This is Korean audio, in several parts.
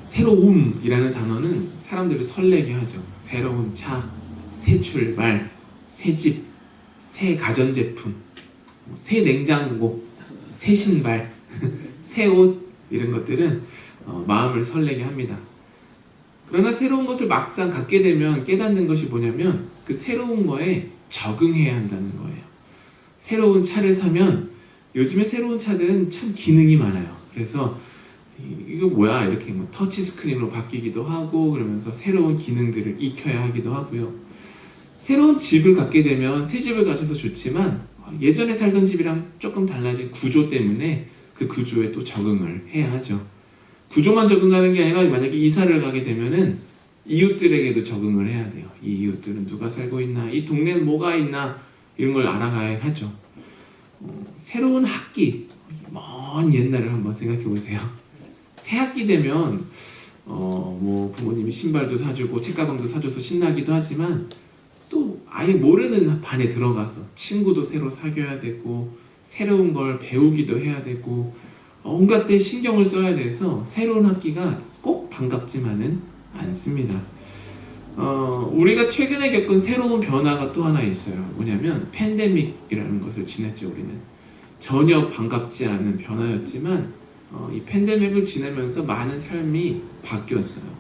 새로움이라는 단어는 사람들을 설레게 하죠. 새로운 차, 새 출발, 새 집, 새 가전제품, 새 냉장고, 새 신발, 새 옷, 이런 것들은 마음을 설레게 합니다. 그러나 새로운 것을 막상 갖게 되면 깨닫는 것이 뭐냐면 그 새로운 거에 적응해야 한다는 거예요. 새로운 차를 사면 요즘에 새로운 차들은 참 기능이 많아요. 그래서 이거 뭐야 이렇게 뭐 터치 스크린으로 바뀌기도 하고 그러면서 새로운 기능들을 익혀야 하기도 하고요. 새로운 집을 갖게 되면 새 집을 가져서 좋지만 예전에 살던 집이랑 조금 달라진 구조 때문에 그 구조에 또 적응을 해야 하죠. 구조만 적응하는 게 아니라 만약에 이사를 가게 되면은 이웃들에게도 적응을 해야 돼요. 이 이웃들은 누가 살고 있나, 이 동네는 뭐가 있나, 이런 걸 알아가야 하죠. 새로운 학기, 먼 옛날을 한번 생각해 보세요. 새 학기 되면 뭐 부모님이 신발도 사주고 책가방도 사줘서 신나기도 하지만 또 아예 모르는 반에 들어가서 친구도 새로 사귀어야 되고 새로운 걸 배우기도 해야 되고 온갖 데 신경을 써야 돼서 새로운 학기가 꼭 반갑지만은 않습니다. 우리가 최근에 겪은 새로운 변화가 또 하나 있어요. 뭐냐면 팬데믹이라는 것을 지냈죠. 우리는 전혀 반갑지 않은 변화였지만 이 팬데믹을 지내면서 많은 삶이 바뀌었어요.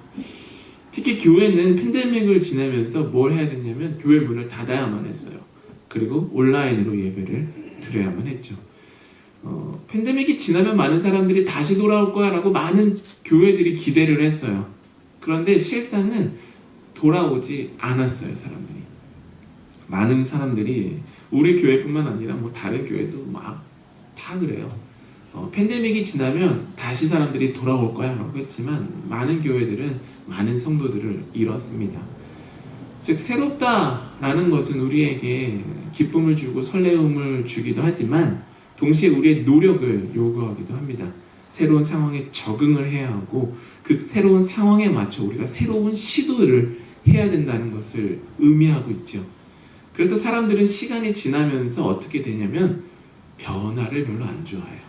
특히 교회는 팬데믹을 지내면서 뭘 해야 됐냐면 교회 문을 닫아야만 했어요. 그리고 온라인으로 예배를 드려야만 했죠. 팬데믹이 지나면 많은 사람들이 다시 돌아올 거야 라고 많은 교회들이 기대를 했어요. 그런데 실상은 돌아오지 않았어요. 사람들이. 많은 사람들이 우리 교회뿐만 아니라 뭐 다른 교회도 막 다 그래요. 팬데믹이 지나면 다시 사람들이 돌아올 거야 라고 했지만 많은 교회들은 많은 성도들을 잃었습니다. 즉 새롭다라는 것은 우리에게 기쁨을 주고 설레움을 주기도 하지만 동시에 우리의 노력을 요구하기도 합니다. 새로운 상황에 적응을 해야 하고 그 새로운 상황에 맞춰 우리가 새로운 시도를 해야 된다는 것을 의미하고 있죠. 그래서 사람들은 시간이 지나면서 어떻게 되냐면 변화를 별로 안 좋아해요.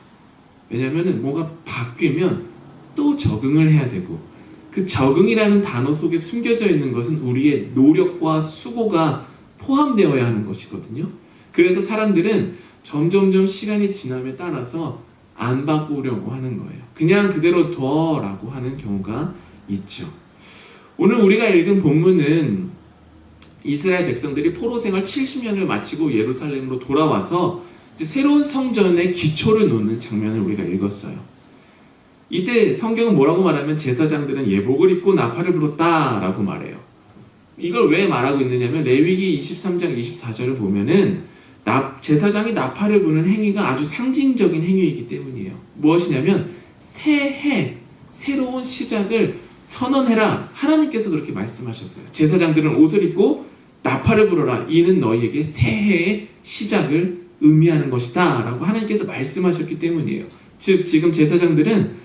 왜냐하면 뭐가 바뀌면 또 적응을 해야 되고 그 적응이라는 단어 속에 숨겨져 있는 것은 우리의 노력과 수고가 포함되어야 하는 것이거든요. 그래서 사람들은 점점점 시간이 지남에 따라서 안 바꾸려고 하는 거예요. 그냥 그대로 둬라고 하는 경우가 있죠. 오늘 우리가 읽은 본문은 이스라엘 백성들이 포로 생활 70년을 마치고 예루살렘으로 돌아와서 이제 새로운 성전의 기초를 놓는 장면을 우리가 읽었어요. 이때 성경은 뭐라고 말하면 제사장들은 예복을 입고 나팔을 불었다라고 말해요. 이걸 왜 말하고 있느냐면 레위기 23장 24절을 보면은 제사장이 나팔을 부는 행위가 아주 상징적인 행위이기 때문이에요. 무엇이냐면 새해, 새로운 시작을 선언해라. 하나님께서 그렇게 말씀하셨어요. 제사장들은 옷을 입고 나팔을 불어라. 이는 너희에게 새해의 시작을 의미하는 것이다 라고 하나님께서 말씀하셨기 때문이에요. 즉 지금 제사장들은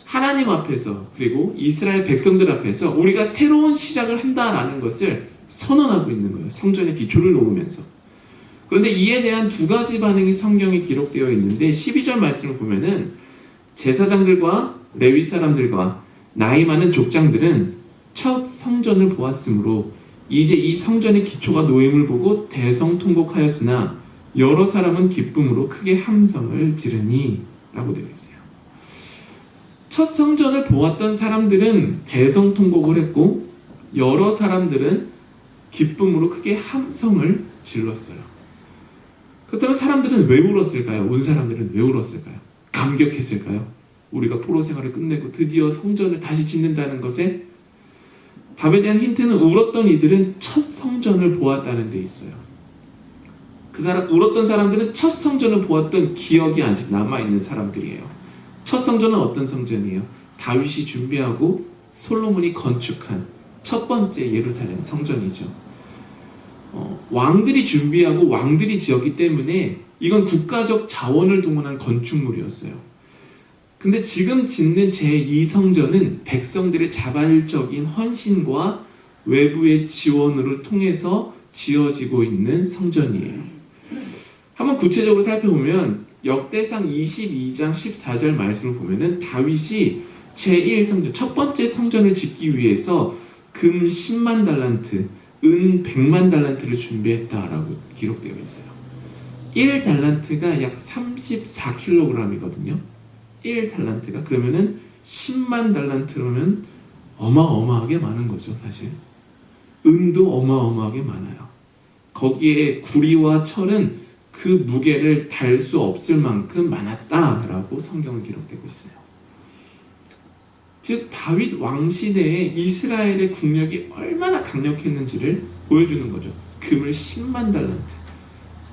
하나님 앞에서 그리고 이스라엘 백성들 앞에서 우리가 새로운 시작을 한다라는 것을 선언하고 있는 거예요. 성전의 기초를 놓으면서. 그런데 이에 대한 두 가지 반응이 성경에 기록되어 있는데 12절 말씀을 보면은 제사장들과 레위 사람들과 나이 많은 족장들은 첫 성전을 보았으므로 이제 이 성전의 기초가 놓임을 보고 대성통곡하였으나 여러 사람은 기쁨으로 크게 함성을 지르니 라고 되어 있어요. 첫 성전을 보았던 사람들은 대성통곡을 했고 여러 사람들은 기쁨으로 크게 함성을 질렀어요. 그렇다면 사람들은 왜 울었을까요? 온 사람들은 왜 울었을까요? 감격했을까요? 우리가 포로 생활을 끝내고 드디어 성전을 다시 짓는다는 것에 답에 대한 힌트는 울었던 이들은 첫 성전을 보았다는 데 있어요. 울었던 사람들은 첫 성전을 보았던 기억이 아직 남아있는 사람들이에요. 첫 성전은 어떤 성전이에요? 다윗이 준비하고 솔로몬이 건축한 첫 번째 예루살렘 성전이죠. 왕들이 준비하고 왕들이 지었기 때문에 이건 국가적 자원을 동원한 건축물이었어요. 근데 지금 짓는 제2성전은 백성들의 자발적인 헌신과 외부의 지원을 통해서 지어지고 있는 성전이에요. 한번 구체적으로 살펴보면 역대상 22장 14절 말씀을 보면은 다윗이 제1성전, 첫 번째 성전을 짓기 위해서 금 10만 달란트, 은 100만 달란트를 준비했다라고 기록되어 있어요. 1달란트가 약 34kg이거든요. 1달란트가 그러면은 10만 달란트로는 어마어마하게 많은 거죠, 사실. 은도 어마어마하게 많아요. 거기에 구리와 철은 그 무게를 달 수 없을 만큼 많았다라고 성경은 기록되고 있어요. 즉 다윗 왕 시대에 이스라엘의 국력이 얼마나 강력했는지를 보여주는 거죠. 금을 10만 달란트,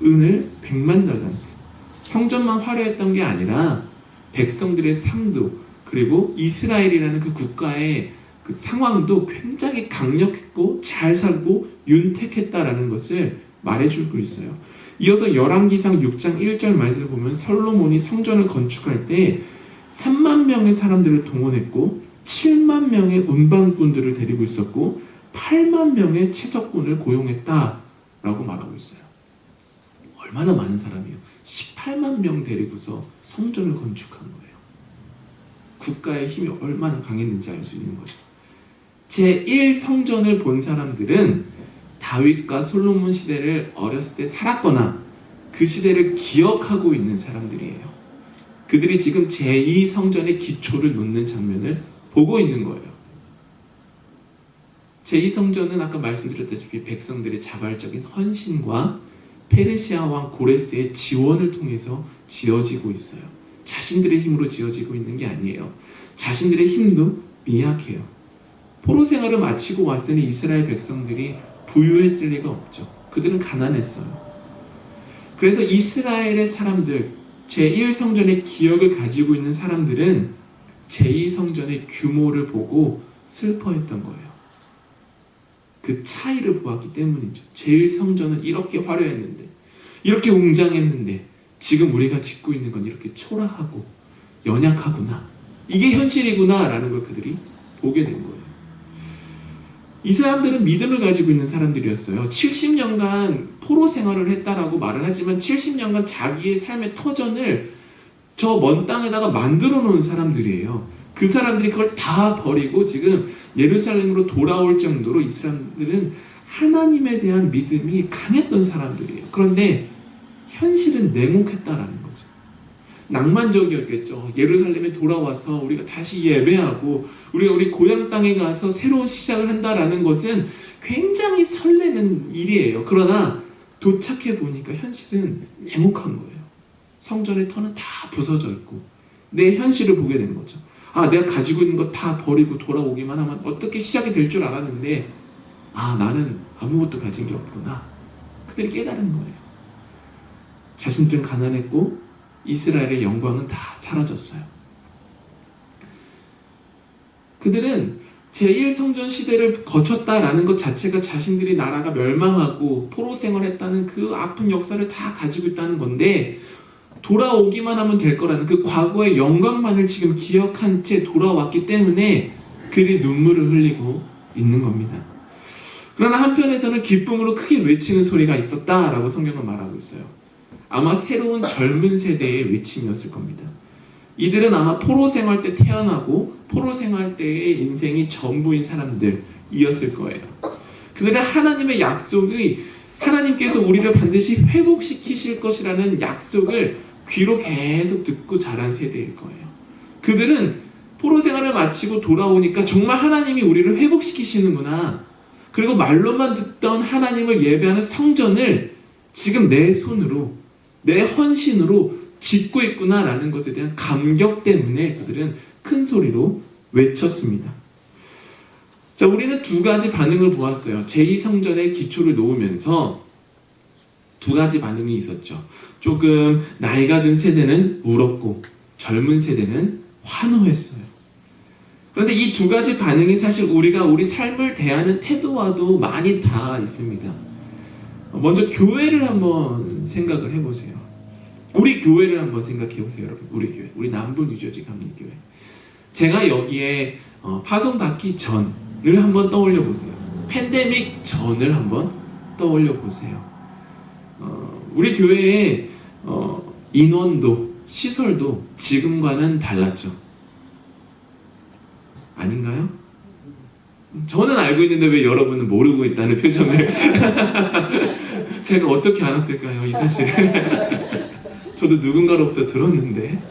은을 100만 달란트. 성전만 화려했던 게 아니라 백성들의 삶도, 그리고 이스라엘이라는 그 국가의 그 상황도 굉장히 강력했고 잘 살고 윤택했다라는 것을 말해주고 있어요. 이어서 열왕기상 6장 1절 말씀을 보면 솔로몬이 성전을 건축할 때 3만 명의 사람들을 동원했고 7만 명의 운반꾼들을 데리고 있었고 8만 명의 채석꾼을 고용했다라고 말하고 있어요. 얼마나 많은 사람이에요. 18만 명 데리고서 성전을 건축한 거예요. 국가의 힘이 얼마나 강했는지 알 수 있는 거죠. 제1성전을 본 사람들은 다윗과 솔로몬 시대를 어렸을 때 살았거나 그 시대를 기억하고 있는 사람들이에요. 그들이 지금 제2성전의 기초를 놓는 장면을 보고 있는 거예요. 제2성전은 아까 말씀드렸다시피 백성들의 자발적인 헌신과 페르시아 왕 고레스의 지원을 통해서 지어지고 있어요. 자신들의 힘으로 지어지고 있는 게 아니에요. 자신들의 힘도 미약해요. 포로 생활을 마치고 왔으니 이스라엘 백성들이 부유했을 리가 없죠. 그들은 가난했어요. 그래서 이스라엘의 사람들, 제1성전의 기억을 가지고 있는 사람들은 제2성전의 규모를 보고 슬퍼했던 거예요. 그 차이를 보았기 때문이죠. 제1성전은 이렇게 화려했는데, 이렇게 웅장했는데 지금 우리가 짓고 있는 건 이렇게 초라하고 연약하구나. 이게 현실이구나 라는 걸 그들이 보게 된 거예요. 이 사람들은 믿음을 가지고 있는 사람들이었어요. 70년간 포로 생활을 했다라고 말을 하지만 70년간 자기의 삶의 터전을 저 먼 땅에다가 만들어 놓은 사람들이에요. 그 사람들이 그걸 다 버리고 지금 예루살렘으로 돌아올 정도로 이 사람들은 하나님에 대한 믿음이 강했던 사람들이에요. 그런데 현실은 냉혹했다라는 거죠. 낭만적이었겠죠. 예루살렘에 돌아와서 우리가 다시 예배하고 우리가 우리 고향 땅에 가서 새로운 시작을 한다라는 것은 굉장히 설레는 일이에요. 그러나 도착해 보니까 현실은 냉혹한 거예요. 성전의 터는 다 부서져 있고 내 현실을 보게 된 거죠. 아, 내가 가지고 있는 거 다 버리고 돌아오기만 하면 어떻게 시작이 될 줄 알았는데 아, 나는 아무것도 가진 게 없구나. 그들이 깨달은 거예요. 자신들은 가난했고 이스라엘의 영광은 다 사라졌어요. 그들은 제1성전 시대를 거쳤다라는 것 자체가 자신들이 나라가 멸망하고 포로 생활했다는 그 아픈 역사를 다 가지고 있다는 건데 돌아오기만 하면 될 거라는 그 과거의 영광만을 지금 기억한 채 돌아왔기 때문에 그들이 눈물을 흘리고 있는 겁니다. 그러나 한편에서는 기쁨으로 크게 외치는 소리가 있었다라고 성경은 말하고 있어요. 아마 새로운 젊은 세대의 외침이었을 겁니다. 이들은 아마 포로 생활 때 태어나고 포로 생활 때의 인생이 전부인 사람들이었을 거예요. 그들은 하나님의 약속이 하나님께서 우리를 반드시 회복시키실 것이라는 약속을 귀로 계속 듣고 자란 세대일 거예요. 그들은 포로 생활을 마치고 돌아오니까 정말 하나님이 우리를 회복시키시는구나. 그리고 말로만 듣던 하나님을 예배하는 성전을 지금 내 손으로 내 헌신으로 짓고 있구나라는 것에 대한 감격 때문에 그들은 큰 소리로 외쳤습니다. 자, 우리는 두 가지 반응을 보았어요. 제2성전의 기초를 놓으면서 두 가지 반응이 있었죠. 조금 나이가 든 세대는 울었고 젊은 세대는 환호했어요. 그런데 이 두 가지 반응이 사실 우리가 우리 삶을 대하는 태도와도 많이 다 있습니다. 먼저 교회를 한번 생각을 해보세요. 우리 교회를 한번 생각해보세요, 여러분. 우리 교회, 우리 남부뉴저지 감리교회. 제가 여기에 파송받기 전을 한번 떠올려 보세요. 팬데믹 전을 한번 떠올려 보세요. 우리 교회의 인원도 시설도 지금과는 달랐죠. 아닌가요? 저는 알고 있는데 왜 여러분은 모르고 있다는 표정을 제가 어떻게 알았을까요? 이 사실을 저도 누군가로부터 들었는데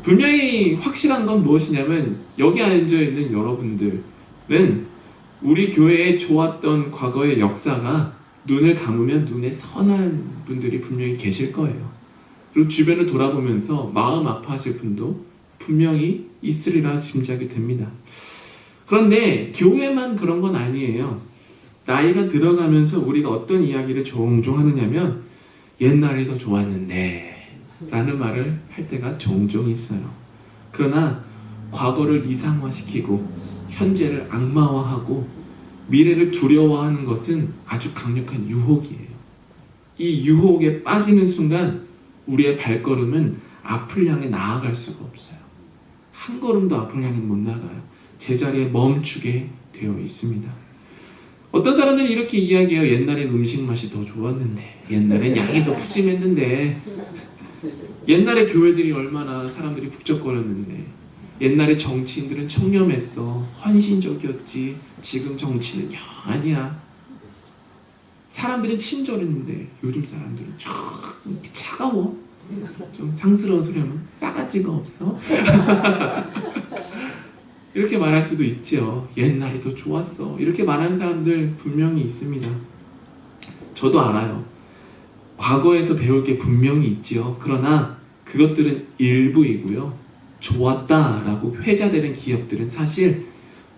분명히 확실한 건 무엇이냐면 여기 앉아있는 여러분들은 우리 교회에 좋았던 과거의 역사가 눈을 감으면 눈에 선한 분들이 분명히 계실 거예요. 그리고 주변을 돌아보면서 마음 아파하실 분도 분명히 있으리라 짐작이 됩니다. 그런데 교회만 그런 건 아니에요. 나이가 들어가면서 우리가 어떤 이야기를 종종 하느냐면 옛날이 더 좋았는데 라는 말을 할 때가 종종 있어요. 그러나 과거를 이상화시키고 현재를 악마화하고 미래를 두려워하는 것은 아주 강력한 유혹이에요. 이 유혹에 빠지는 순간 우리의 발걸음은 앞을 향해 나아갈 수가 없어요. 한 걸음도 앞을 향해 못 나가요. 제자리에 멈추게 되어 있습니다. 어떤 사람들은 이렇게 이야기해요. 옛날엔 음식 맛이 더 좋았는데, 옛날엔 양이 더 푸짐했는데, 옛날에 교회들이 얼마나 사람들이 북적거렸는데, 옛날에 정치인들은 청렴했어, 헌신적이었지. 지금 정치는 영 아니야. 사람들은 친절했는데 요즘 사람들은 좀 이렇게 차가워. 좀 상스러운 소리 하면 싸가지가 없어. 이렇게 말할 수도 있죠. 옛날이 더 좋았어. 이렇게 말하는 사람들 분명히 있습니다. 저도 알아요. 과거에서 배울 게 분명히 있지요. 그러나 그것들은 일부이고요. 좋았다라고 회자되는 기억들은 사실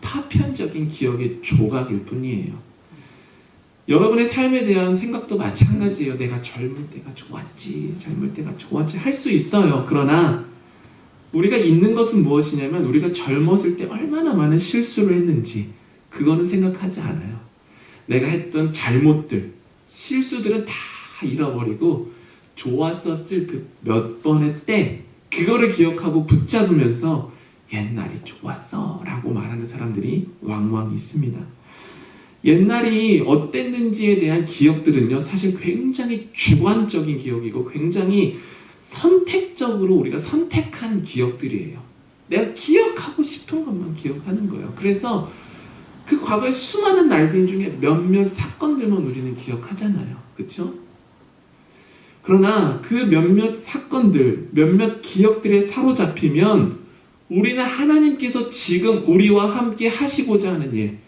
파편적인 기억의 조각일 뿐이에요. 여러분의 삶에 대한 생각도 마찬가지예요. 내가 젊을 때가 좋았지, 젊을 때가 좋았지 할 수 있어요. 그러나 우리가 있는 것은 무엇이냐면 우리가 젊었을 때 얼마나 많은 실수를 했는지 그거는 생각하지 않아요. 내가 했던 잘못들, 실수들은 다 잃어버리고 좋았었을 그 몇 번의 때 그거를 기억하고 붙잡으면서 옛날이 좋았어 라고 말하는 사람들이 왕왕 있습니다. 옛날이 어땠는지에 대한 기억들은요, 사실 굉장히 주관적인 기억이고 굉장히 선택적으로 우리가 선택한 기억들이에요. 내가 기억하고 싶은 것만 기억하는 거예요. 그래서 그 과거의 수많은 날들 중에 몇몇 사건들만 우리는 기억하잖아요. 그렇죠? 그러나 그 몇몇 사건들, 몇몇 기억들에 사로잡히면 우리는 하나님께서 지금 우리와 함께 하시고자 하는 일,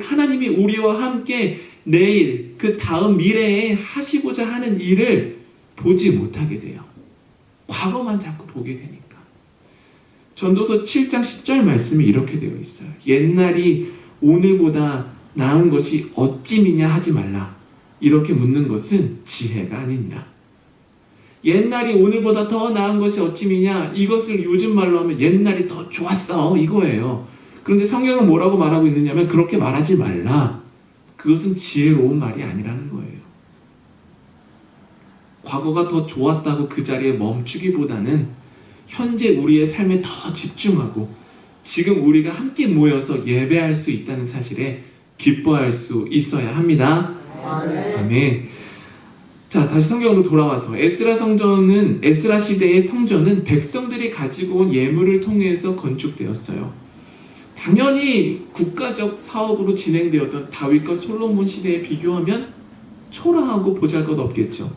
하나님이 우리와 함께 내일, 그 다음 미래에 하시고자 하는 일을 보지 못하게 돼요. 과거만 자꾸 보게 되니까. 전도서 7장 10절 말씀이 이렇게 되어 있어요. 옛날이 오늘보다 나은 것이 어찌미냐 하지 말라. 이렇게 묻는 것은 지혜가 아니니라. 옛날이 오늘보다 더 나은 것이 어찌미냐, 이것을 요즘 말로 하면 옛날이 더 좋았어 이거예요. 그런데 성경은 뭐라고 말하고 있느냐면 그렇게 말하지 말라. 그것은 지혜로운 말이 아니라는 거예요. 과거가 더 좋았다고 그 자리에 멈추기보다는 현재 우리의 삶에 더 집중하고 지금 우리가 함께 모여서 예배할 수 있다는 사실에 기뻐할 수 있어야 합니다. 아멘. 자, 다시 성경으로 돌아와서 에스라 시대의 성전은 백성들이 가지고 온 예물을 통해서 건축되었어요. 당연히 국가적 사업으로 진행되었던 다윗과 솔로몬 시대에 비교하면 초라하고 보잘것없겠죠.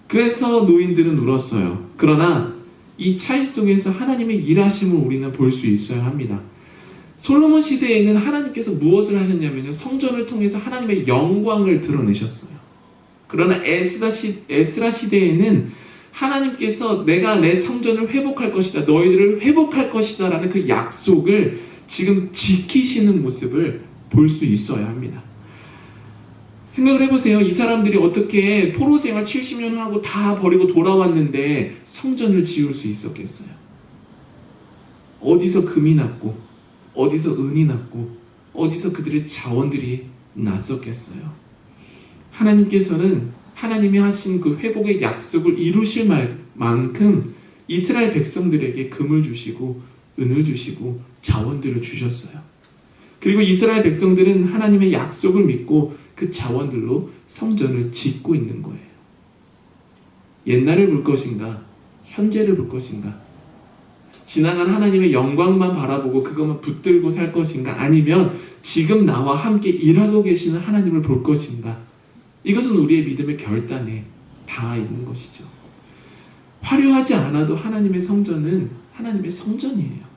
그래서 노인들은 울었어요. 그러나 이 차이 속에서 하나님의 일하심을 우리는 볼 수 있어야 합니다. 솔로몬 시대에는 하나님께서 무엇을 하셨냐면요, 성전을 통해서 하나님의 영광을 드러내셨어요. 그러나 에스라 시대에는 하나님께서 내가 내 성전을 회복할 것이다, 너희들을 회복할 것이다 라는 그 약속을 지금 지키시는 모습을 볼 수 있어야 합니다. 생각을 해보세요. 이 사람들이 어떻게 포로 생활 70년 하고 다 버리고 돌아왔는데 성전을 지을 수 있었겠어요? 어디서 금이 났고 어디서 은이 났고 어디서 그들의 자원들이 났었겠어요? 하나님께서는 하나님이 하신 그 회복의 약속을 이루실 만큼 이스라엘 백성들에게 금을 주시고 은을 주시고 자원들을 주셨어요. 그리고 이스라엘 백성들은 하나님의 약속을 믿고 그 자원들로 성전을 짓고 있는 거예요. 옛날을 볼 것인가? 현재를 볼 것인가? 지나간 하나님의 영광만 바라보고 그것만 붙들고 살 것인가? 아니면 지금 나와 함께 일하고 계시는 하나님을 볼 것인가? 이것은 우리의 믿음의 결단에 닿아 있는 것이죠. 화려하지 않아도 하나님의 성전은 하나님의 성전이에요.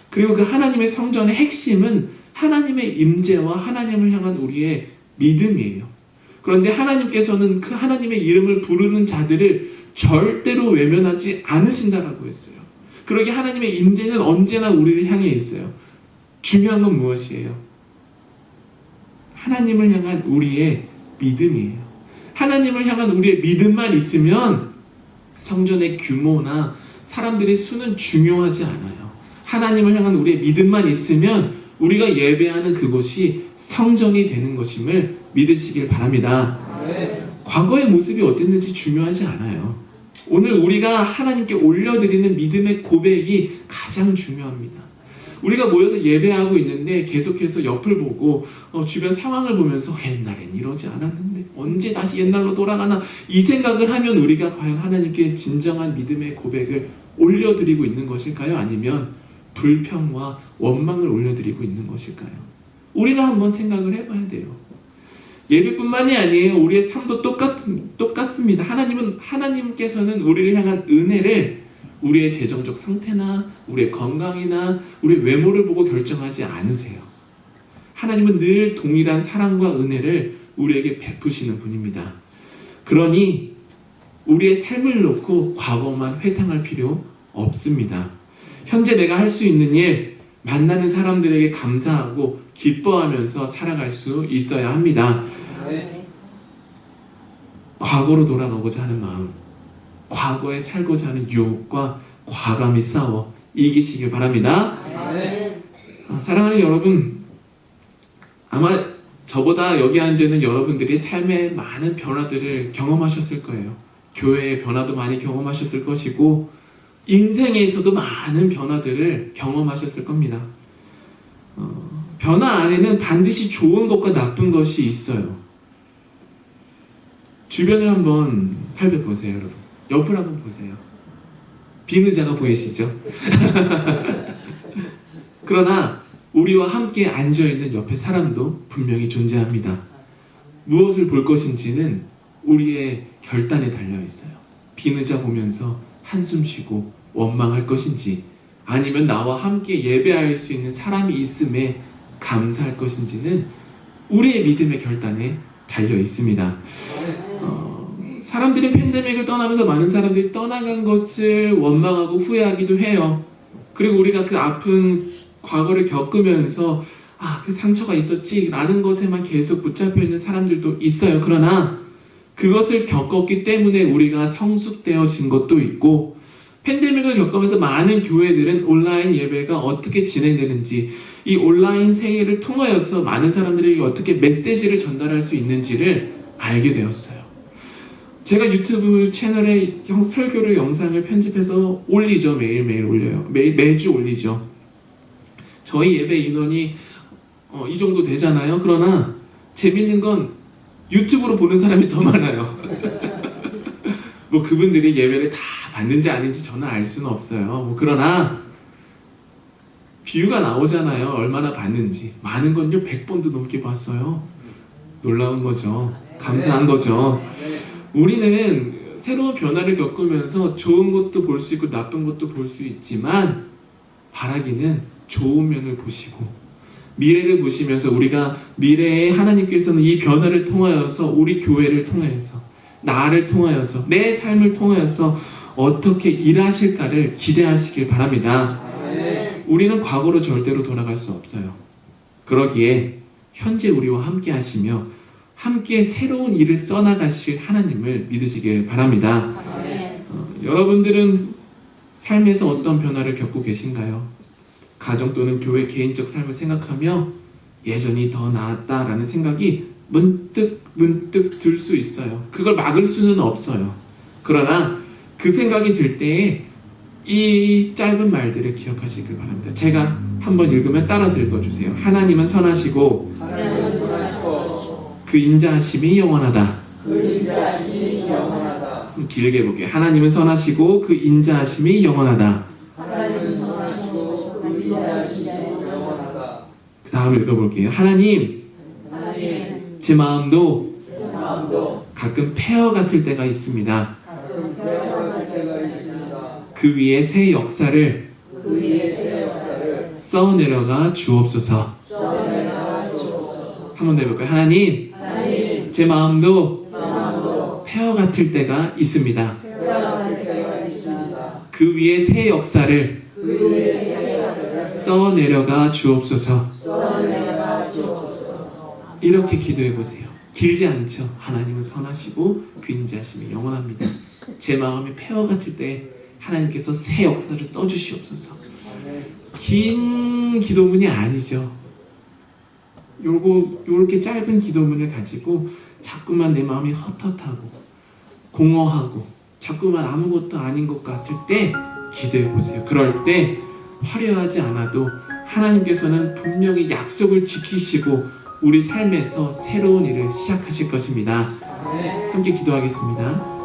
그리고 그 하나님의 성전의 핵심은 하나님의 임재와 하나님을 향한 우리의 믿음이에요. 그런데 하나님께서는 그 하나님의 이름을 부르는 자들을 절대로 외면하지 않으신다라고 했어요. 그러기에 하나님의 임재는 언제나 우리를 향해 있어요. 중요한 건 무엇이에요? 하나님을 향한 우리의 믿음이에요. 하나님을 향한 우리의 믿음만 있으면 성전의 규모나 사람들의 수는 중요하지 않아요. 하나님을 향한 우리의 믿음만 있으면 우리가 예배하는 그곳이 성전이 되는 것임을 믿으시길 바랍니다. 과거의 모습이 어땠는지 중요하지 않아요. 오늘 우리가 하나님께 올려드리는 믿음의 고백이 가장 중요합니다. 우리가 모여서 예배하고 있는데 계속해서 옆을 보고 주변 상황을 보면서 옛날엔 이러지 않았는데 언제 다시 옛날로 돌아가나 이 생각을 하면 우리가 과연 하나님께 진정한 믿음의 고백을 올려드리고 있는 것일까요? 아니면 불평과 원망을 올려드리고 있는 것일까요? 우리는 한번 생각을 해봐야 돼요. 예배뿐만이 아니에요. 우리의 삶도 똑같습니다. 하나님께서는 우리를 향한 은혜를 우리의 재정적 상태나 우리의 건강이나 우리의 외모를 보고 결정하지 않으세요. 하나님은 늘 동일한 사랑과 은혜를 우리에게 베푸시는 분입니다. 그러니 우리의 삶을 놓고 과거만 회상할 필요 없습니다. 현재 내가 할 수 있는 일, 만나는 사람들에게 감사하고 기뻐하면서 살아갈 수 있어야 합니다. 과거로 돌아가고자 하는 마음, 과거에 살고자 하는 유혹과 과감히 싸워 이기시길 바랍니다. 사랑하는 여러분, 아마 저보다 여기 앉아있는 여러분들이 삶의 많은 변화들을 경험하셨을 거예요. 교회의 변화도 많이 경험하셨을 것이고 인생에서도 많은 변화들을 경험하셨을 겁니다. 변화 안에는 반드시 좋은 것과 나쁜 것이 있어요. 주변을 한번 살펴보세요, 여러분. 옆을 한번 보세요. 빈 의자가 보이시죠? 그러나 우리와 함께 앉아있는 옆에 사람도 분명히 존재합니다. 무엇을 볼 것인지는 우리의 결단에 달려있어요. 빈 의자 보면서 한숨 쉬고 원망할 것인지 아니면 나와 함께 예배할 수 있는 사람이 있음에 감사할 것인지는 우리의 믿음의 결단에 달려 있습니다. 사람들이 팬데믹을 떠나면서 많은 사람들이 떠나간 것을 원망하고 후회하기도 해요. 그리고 우리가 그 아픈 과거를 겪으면서 그 상처가 있었지 라는 것에만 계속 붙잡혀 있는 사람들도 있어요. 그러나 그것을 겪었기 때문에 우리가 성숙되어진 것도 있고, 팬데믹을 겪으면서 많은 교회들은 온라인 예배가 어떻게 진행되는지, 이 온라인 세계를 통하여서 많은 사람들에게 어떻게 메시지를 전달할 수 있는지를 알게 되었어요. 제가 유튜브 채널에 설교를 영상을 편집해서 올리죠. 매일매일 올려요. 매주 올리죠. 저희 예배 인원이 이 정도 되잖아요. 그러나 재밌는 건 유튜브로 보는 사람이 더 많아요. 뭐 그분들이 예배를 다 봤는지 아닌지 저는 알 수는 없어요. 그러나 뷰가 나오잖아요. 얼마나 봤는지. 많은 건요 100번도 넘게 봤어요. 놀라운 거죠. 감사한 거죠. 우리는 새로운 변화를 겪으면서 좋은 것도 볼 수 있고 나쁜 것도 볼 수 있지만, 바라기는 좋은 면을 보시고 미래를 보시면서 우리가 미래에 하나님께서는 이 변화를 통하여서 우리 교회를 통하여서 나를 통하여서 내 삶을 통하여서 어떻게 일하실까를 기대하시길 바랍니다. 우리는 과거로 절대로 돌아갈 수 없어요. 그러기에 현재 우리와 함께 하시며 함께 새로운 일을 써나가실 하나님을 믿으시길 바랍니다. 여러분들은 삶에서 어떤 변화를 겪고 계신가요? 가정 또는 교회 개인적 삶을 생각하며 예전이 더 나았다라는 생각이 문득 들 수 있어요. 그걸 막을 수는 없어요. 그러나 그 생각이 들 때에 이 짧은 말들을 기억하시길 바랍니다. 제가 한번 읽으면 따라서 읽어주세요. 하나님은 선하시고 그 인자하심이 영원하다. 길게 볼게요. 하나님은 선하시고 그 인자하심이 영원하다. 다음 읽어볼게요. 하나님, 제 마음도 가끔 폐허 같을 때가 있습니다. 그 위에 새 역사를 써 내려가 주옵소서. 한 번 더 해볼까요? 하나님, 제 마음도 폐허 같을 때가 있습니다. 그 위에 새 역사를 써 내려가 주옵소서. 이렇게 기도해 보세요. 길지 않죠? 하나님은 선하시고 그 인자하심이 영원합니다. 제 마음이 폐허 같을 때 하나님께서 새 역사를 써주시옵소서. 긴 기도문이 아니죠. 요렇게 짧은 기도문을 가지고 자꾸만 내 마음이 헛헛하고 공허하고 자꾸만 아무것도 아닌 것 같을 때 기도해 보세요. 그럴 때 화려하지 않아도 하나님께서는 분명히 약속을 지키시고 우리 삶에서 새로운 일을 시작하실 것입니다. 함께 기도하겠습니다.